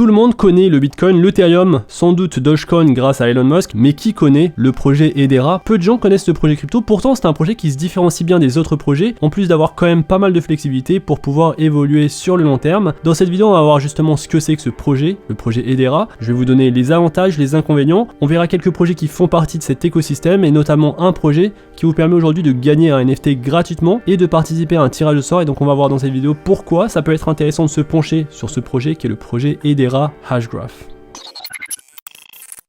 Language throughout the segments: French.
Tout le monde connaît le Bitcoin, l'Ethereum, sans doute Dogecoin grâce à Elon Musk, mais qui connaît le projet Hedera? Peu de gens connaissent ce projet crypto, pourtant c'est un projet qui se différencie bien des autres projets, en plus d'avoir quand même pas mal de flexibilité pour pouvoir évoluer sur le long terme. Dans cette vidéo, on va voir justement ce que c'est que ce projet, le projet Hedera. Je vais vous donner les avantages, les inconvénients. On verra quelques projets qui font partie de cet écosystème, et notamment un projet qui vous permet aujourd'hui de gagner un NFT gratuitement et de participer à un tirage au sort. Et donc on va voir dans cette vidéo pourquoi ça peut être intéressant de se pencher sur ce projet qui est le projet Hedera Hashgraph.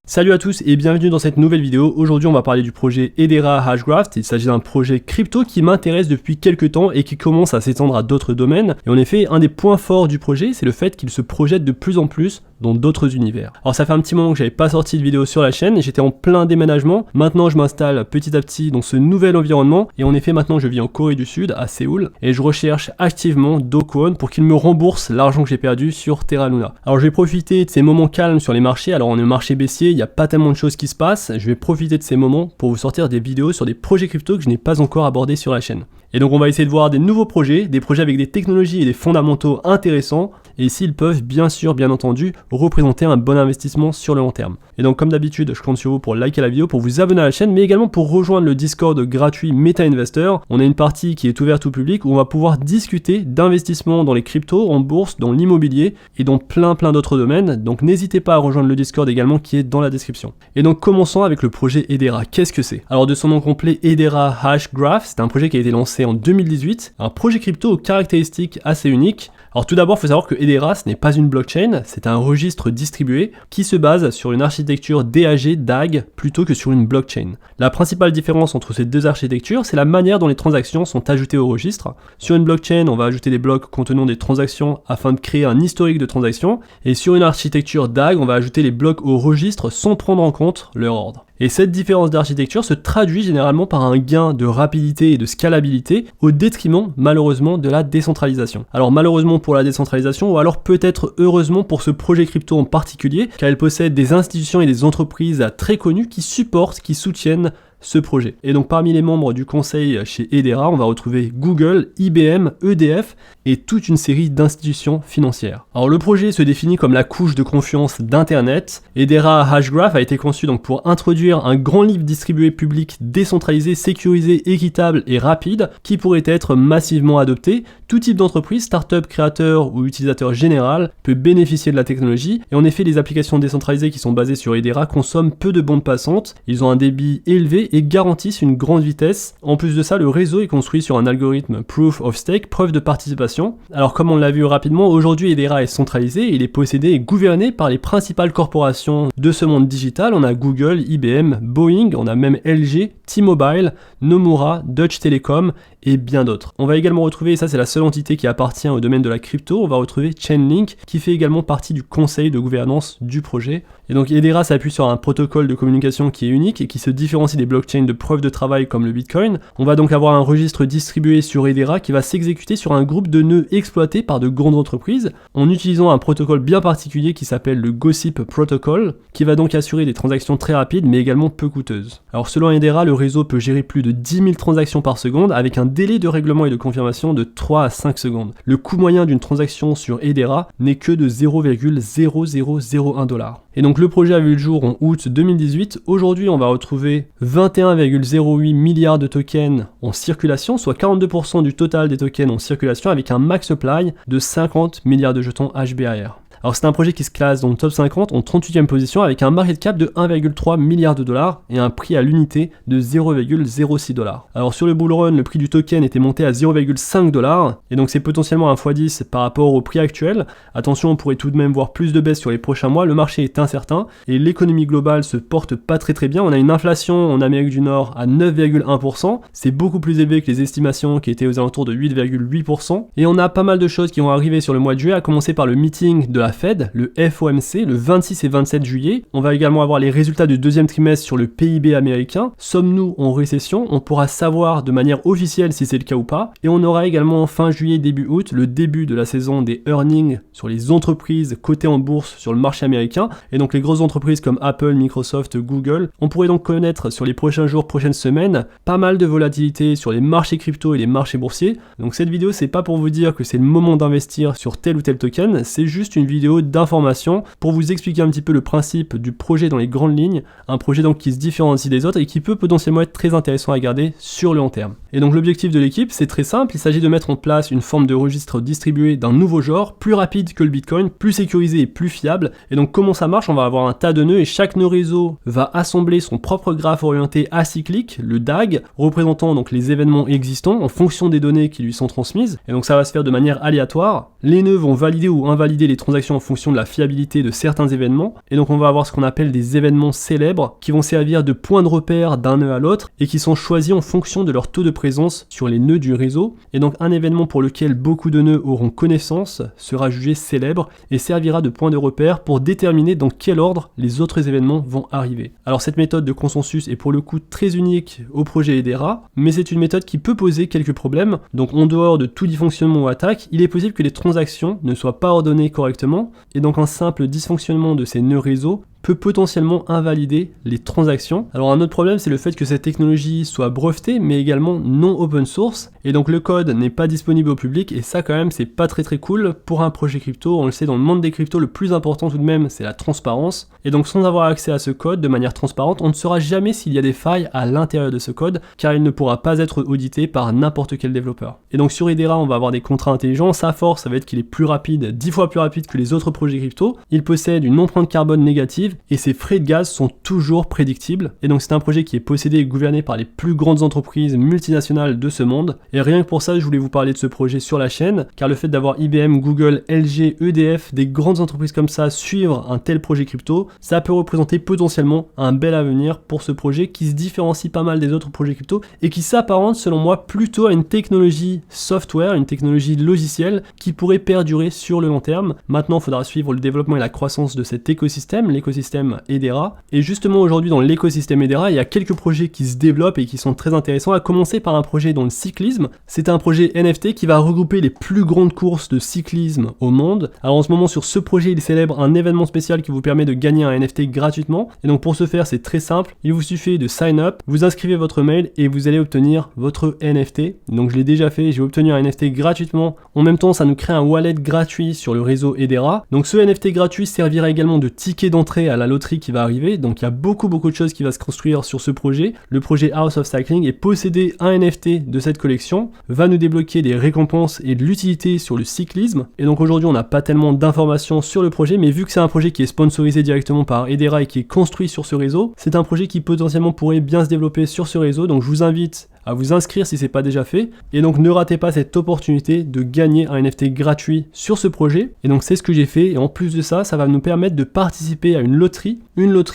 Salut à tous et bienvenue dans cette nouvelle vidéo. Aujourd'hui on va parler du projet Hedera Hashgraph. Il s'agit d'un projet crypto qui m'intéresse depuis quelques temps et qui commence à s'étendre à d'autres domaines. Et en effet, un des points forts du projet, c'est le fait qu'il se projette de plus en plus dans d'autres univers. Alors ça fait un petit moment que j'avais pas sorti de vidéo sur la chaîne et j'étais en plein déménagement. Maintenant je m'installe petit à petit dans ce nouvel environnement et en effet maintenant je vis en Corée du Sud, à Séoul, et je recherche activement Do Kwon pour qu'il me rembourse l'argent que j'ai perdu sur Terra Luna. Alors je vais profiter de ces moments calmes sur les marchés. Alors on est au marché baissier, il n'y a pas tellement de choses qui se passent. Je vais profiter de ces moments pour vous sortir des vidéos sur des projets crypto que je n'ai pas encore abordés sur la chaîne. Et donc on va essayer de voir des nouveaux projets, des projets avec des technologies et des fondamentaux intéressants, et s'ils peuvent bien sûr, bien entendu, représenter un bon investissement sur le long terme. Et donc comme d'habitude, je compte sur vous pour liker la vidéo, pour vous abonner à la chaîne, mais également pour rejoindre le Discord gratuit Meta Investor. On a une partie qui est ouverte au public où on va pouvoir discuter d'investissement dans les cryptos, en bourse, dans l'immobilier et dans plein d'autres domaines. Donc n'hésitez pas à rejoindre le Discord également qui est dans la description. Et donc commençons avec le projet Hedera. Qu'est-ce que c'est? Alors de son nom complet, Hedera Hashgraph, c'est un projet qui a été lancé en 2018, un projet crypto aux caractéristiques assez uniques. Alors tout d'abord, il faut savoir que Hedera, ce n'est pas une blockchain, c'est un registre distribué qui se base sur une architecture DAG plutôt que sur une blockchain. La principale différence entre ces deux architectures, c'est la manière dont les transactions sont ajoutées au registre. Sur une blockchain, on va ajouter des blocs contenant des transactions afin de créer un historique de transactions, et sur une architecture DAG, on va ajouter les blocs au registre sans prendre en compte leur ordre. Et cette différence d'architecture se traduit généralement par un gain de rapidité et de scalabilité au détriment malheureusement de la décentralisation. Alors malheureusement pour la décentralisation, ou alors peut-être heureusement pour ce projet crypto en particulier, car il possède des institutions et des entreprises très connues qui supportent, qui soutiennent ce projet. Et donc parmi les membres du conseil chez Hedera, on va retrouver Google, IBM, EDF et toute une série d'institutions financières. Alors le projet se définit comme la couche de confiance d'Internet. Hedera Hashgraph a été conçu donc pour introduire un grand livre distribué public décentralisé, sécurisé, équitable et rapide qui pourrait être massivement adopté. Tout type d'entreprise, start-up, créateur ou utilisateur général peut bénéficier de la technologie, et en effet les applications décentralisées qui sont basées sur Hedera consomment peu de bandes passantes, ils ont un débit élevé et garantissent une grande vitesse. En plus de ça, le réseau est construit sur un algorithme Proof of Stake, preuve de participation. Alors comme on l'a vu rapidement, aujourd'hui Hedera est centralisé, il est possédé et gouverné par les principales corporations de ce monde digital. On a Google, IBM, Boeing, on a même LG, T-Mobile, Nomura, Deutsche Telekom et bien d'autres. On va également retrouver, et ça c'est la seule entité qui appartient au domaine de la crypto, on va retrouver Chainlink qui fait également partie du conseil de gouvernance du projet. Et donc Hedera s'appuie sur un protocole de communication qui est unique et qui se différencie des blockchains de preuve de travail comme le Bitcoin. On va donc avoir un registre distribué sur Hedera qui va s'exécuter sur un groupe de nœuds exploités par de grandes entreprises en utilisant un protocole bien particulier qui s'appelle le Gossip Protocol, qui va donc assurer des transactions très rapides mais également peu coûteuses. Alors selon Hedera, le réseau peut gérer plus de 10 000 transactions par seconde avec un délai de règlement et de confirmation de 3 à 5 secondes. Le coût moyen d'une transaction sur Hedera n'est que de 0,0001 $. Et donc le projet a vu le jour en août 2018. Aujourd'hui, on va retrouver 21,08 milliards de tokens en circulation, soit 42% du total des tokens en circulation, avec un max supply de 50 milliards de jetons HBAR. Alors c'est un projet qui se classe dans le top 50 en 38e position avec un market cap de 1,3 milliard de dollars et un prix à l'unité de 0,06 $. Alors sur le bull run, le prix du token était monté à 0,5 $, et donc c'est potentiellement un x10 par rapport au prix actuel. Attention, on pourrait tout de même voir plus de baisse sur les prochains mois, le marché est incertain et l'économie globale se porte pas très bien. On a une inflation en Amérique du Nord à 9,1%, c'est beaucoup plus élevé que les estimations qui étaient aux alentours de 8,8%, et on a pas mal de choses qui vont arriver sur le mois de juillet, à commencer par le meeting de la Fed, le FOMC, le 26 et 27 juillet. On va également avoir les résultats du deuxième trimestre sur le PIB américain. Sommes-nous en récession? On pourra savoir de manière officielle si c'est le cas ou pas. Et on aura également fin juillet, début août, le début de la saison des earnings sur les entreprises cotées en bourse sur le marché américain. Et donc les grosses entreprises comme Apple, Microsoft, Google. On pourrait donc connaître sur les prochains jours, prochaines semaines, pas mal de volatilité sur les marchés crypto et les marchés boursiers. Donc cette vidéo, c'est pas pour vous dire que c'est le moment d'investir sur tel ou tel token, c'est juste une vidéo vidéo d'information pour vous expliquer un petit peu le principe du projet dans les grandes lignes, un projet donc qui se différencie des autres et qui peut potentiellement être très intéressant à garder sur le long terme. Et donc l'objectif de l'équipe, c'est très simple, il s'agit de mettre en place une forme de registre distribué d'un nouveau genre, plus rapide que le Bitcoin, plus sécurisé et plus fiable. Et donc comment ça marche? On va avoir un tas de nœuds et chaque nœud réseau va assembler son propre graphe orienté acyclique, le DAG, représentant donc les événements existants en fonction des données qui lui sont transmises. Et donc ça va se faire de manière aléatoire. Les nœuds vont valider ou invalider les transactions en fonction de la fiabilité de certains événements. Et donc on va avoir ce qu'on appelle des événements célèbres qui vont servir de point de repère d'un nœud à l'autre et qui sont choisis en fonction de leur taux de présence sur les nœuds du réseau. Et donc un événement pour lequel beaucoup de nœuds auront connaissance sera jugé célèbre et servira de point de repère pour déterminer dans quel ordre les autres événements vont arriver. Alors cette méthode de consensus est pour le coup très unique au projet Hedera, mais c'est une méthode qui peut poser quelques problèmes. Donc en dehors de tout dysfonctionnement ou attaque, il est possible que les transactions ne soient pas ordonnées correctement, et donc un simple dysfonctionnement de ces nœuds réseau peut potentiellement invalider les transactions. Alors un autre problème, c'est le fait que cette technologie soit brevetée mais également non open source, et donc le code n'est pas disponible au public, et ça quand même c'est pas très cool pour un projet crypto. On le sait, dans le monde des cryptos, le plus important tout de même c'est la transparence, et donc sans avoir accès à ce code de manière transparente, on ne saura jamais s'il y a des failles à l'intérieur de ce code, car il ne pourra pas être audité par n'importe quel développeur. Et donc sur Hedera, on va avoir des contrats intelligents. Sa force, ça va être qu'il est plus rapide, 10 fois plus rapide que les autres projets crypto, il possède une empreinte carbone négative, et ses frais de gaz sont toujours prédictibles. Et donc c'est un projet qui est possédé et gouverné par les plus grandes entreprises multinationales de ce monde. Et rien que pour ça, je voulais vous parler de ce projet sur la chaîne, car le fait d'avoir IBM, Google, LG, EDF, des grandes entreprises comme ça suivre un tel projet crypto, ça peut représenter potentiellement un bel avenir pour ce projet qui se différencie pas mal des autres projets crypto et qui s'apparente selon moi plutôt à une technologie software, une technologie logicielle qui pourrait perdurer sur le long terme. Maintenant, il faudra suivre le développement et la croissance de cet écosystème, l'écosystème Hedera. Et justement aujourd'hui dans l'écosystème Hedera, il y a quelques projets qui se développent et qui sont très intéressants, à commencer par un projet dans le cyclisme. C'est un projet NFT qui va regrouper les plus grandes courses de cyclisme au monde. Alors en ce moment sur ce projet, il célèbre un événement spécial qui vous permet de gagner un NFT gratuitement. Et donc pour ce faire, c'est très simple, il vous suffit de sign up, vous inscrivez votre mail et vous allez obtenir votre NFT. Donc je l'ai déjà fait, j'ai obtenu un NFT gratuitement. En même temps, ça nous crée un wallet gratuit sur le réseau Hedera. Donc ce NFT gratuit servira également de ticket d'entrée à la loterie qui va arriver. Donc il y a beaucoup de choses qui va se construire sur ce projet. Le projet House of Cycling, et posséder un NFT de cette collection va nous débloquer des récompenses et de l'utilité sur le cyclisme. Et donc aujourd'hui on n'a pas tellement d'informations sur le projet, mais vu que c'est un projet qui est sponsorisé directement par Hedera et qui est construit sur ce réseau, c'est un projet qui potentiellement pourrait bien se développer sur ce réseau. Donc je vous invite à vous inscrire si c'est pas déjà fait, et donc ne ratez pas cette opportunité de gagner un NFT gratuit sur ce projet. Et donc c'est ce que j'ai fait, et en plus de ça, ça va nous permettre de participer à une loterie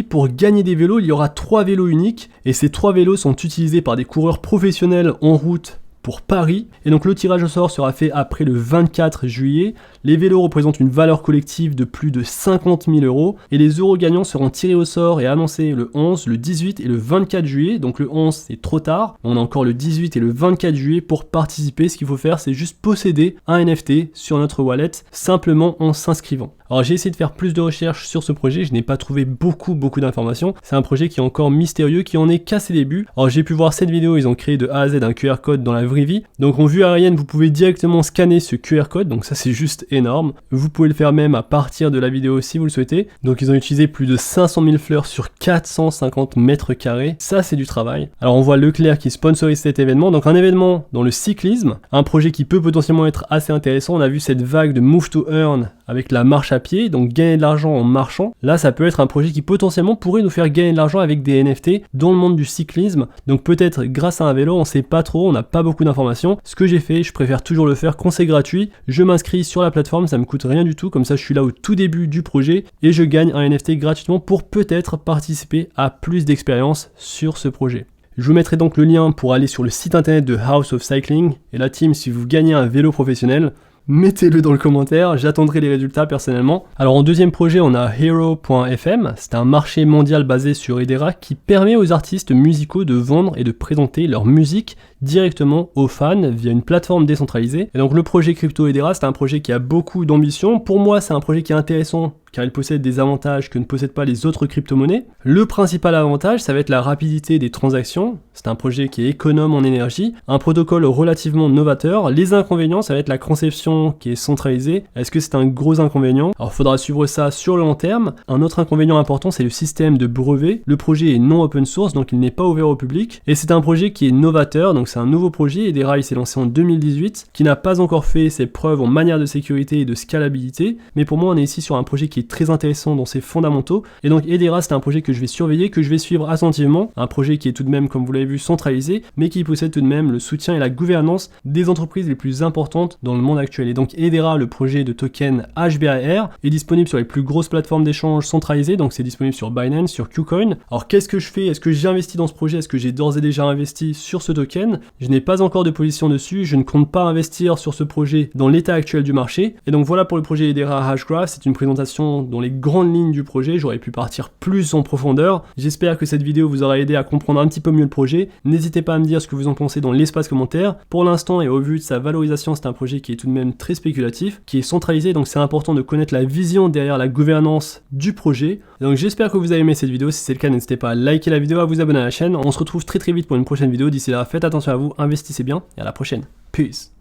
pour gagner des vélos. Il y aura 3 vélos uniques, et ces 3 vélos sont utilisés par des coureurs professionnels en route pour Paris, et donc le tirage au sort sera fait après le 24 juillet. Les vélos représentent une valeur collective de plus de 50 000 €, et les euros gagnants seront tirés au sort et annoncés le 11, le 18 et le 24 juillet, donc le 11 c'est trop tard, on a encore le 18 et le 24 juillet pour participer. Ce qu'il faut faire, c'est juste posséder un NFT sur notre wallet, simplement en s'inscrivant. Alors j'ai essayé de faire plus de recherches sur ce projet, je n'ai pas trouvé beaucoup d'informations. C'est un projet qui est encore mystérieux, qui en est qu'à ses débuts. Alors j'ai pu voir cette vidéo, ils ont créé de A à Z un QR code dans la vraie vie. Donc en vue aérienne, vous pouvez directement scanner ce QR code, donc ça c'est juste énorme. Vous pouvez le faire même à partir de la vidéo si vous le souhaitez. Donc ils ont utilisé plus de 500 000 fleurs sur 450 mètres carrés, ça c'est du travail. Alors on voit Leclerc qui sponsorise cet événement, donc un événement dans le cyclisme, un projet qui peut potentiellement être assez intéressant. On a vu cette vague de Move to Earn avec la marche à pied, donc gagner de l'argent en marchant. Là ça peut être un projet qui potentiellement pourrait nous faire gagner de l'argent avec des NFT dans le monde du cyclisme, donc peut-être grâce à un vélo, on sait pas trop, on n'a pas beaucoup d'informations. Ce que j'ai fait, je préfère toujours le faire quand c'est gratuit, je m'inscris sur la plateforme, ça me coûte rien du tout, comme ça je suis là au tout début du projet et je gagne un NFT gratuitement pour peut-être participer à plus d'expérience sur ce projet. Je vous mettrai donc le lien pour aller sur le site internet de House of Cycling, et la team, si vous gagnez un vélo professionnel, mettez-le dans le commentaire, j'attendrai les résultats personnellement. Alors en deuxième projet, on a Hero.fm, c'est un marché mondial basé sur Hedera qui permet aux artistes musicaux de vendre et de présenter leur musique directement aux fans via une plateforme décentralisée. Et donc le projet crypto Hedera, c'est un projet qui a beaucoup d'ambition. Pour moi, c'est un projet qui est intéressant car il possède des avantages que ne possèdent pas les autres crypto-monnaies. Le principal avantage, ça va être la rapidité des transactions. C'est un projet qui est économe en énergie, un protocole relativement novateur. Les inconvénients, ça va être la conception qui est centralisée. Est-ce que c'est un gros inconvénient? Alors, il faudra suivre ça sur le long terme. Un autre inconvénient important, c'est le système de brevet. Le projet est non open source, donc il n'est pas ouvert au public. Et c'est un projet qui est novateur, donc c'est un nouveau projet. Hedera, il s'est lancé en 2018, qui n'a pas encore fait ses preuves en matière de sécurité et de scalabilité. Mais pour moi, on est ici sur un projet qui est très intéressant dans ses fondamentaux. Et donc Hedera, c'est un projet que je vais surveiller, que je vais suivre attentivement. Un projet qui est tout de même, comme vous l'avez vu, centralisé, mais qui possède tout de même le soutien et la gouvernance des entreprises les plus importantes dans le monde actuel. Et donc Hedera, le projet de token HBAR, est disponible sur les plus grosses plateformes d'échange centralisées, donc c'est disponible sur Binance, sur KuCoin. Alors qu'est-ce que je fais? Est-ce que j'ai investi dans ce projet? Est-ce que j'ai d'ores et déjà investi sur ce token? Je n'ai pas encore de position dessus, je ne compte pas investir sur ce projet dans l'état actuel du marché. Et donc voilà pour le projet Hedera Hashgraph, c'est une présentation dans les grandes lignes du projet. J'aurais pu partir plus en profondeur. J'espère que cette vidéo vous aura aidé à comprendre un petit peu mieux le projet. N'hésitez pas à me dire ce que vous en pensez dans l'espace commentaire. Pour l'instant et au vu de sa valorisation, c'est un projet qui est tout de même très spéculatif, qui est centralisé, donc c'est important de connaître la vision derrière la gouvernance du projet. Donc j'espère que vous avez aimé cette vidéo. Si c'est le cas, n'hésitez pas à liker la vidéo, à vous abonner à la chaîne. On se retrouve très vite pour une prochaine vidéo. D'ici là, faites attention à vous, investissez bien et à la prochaine. Peace.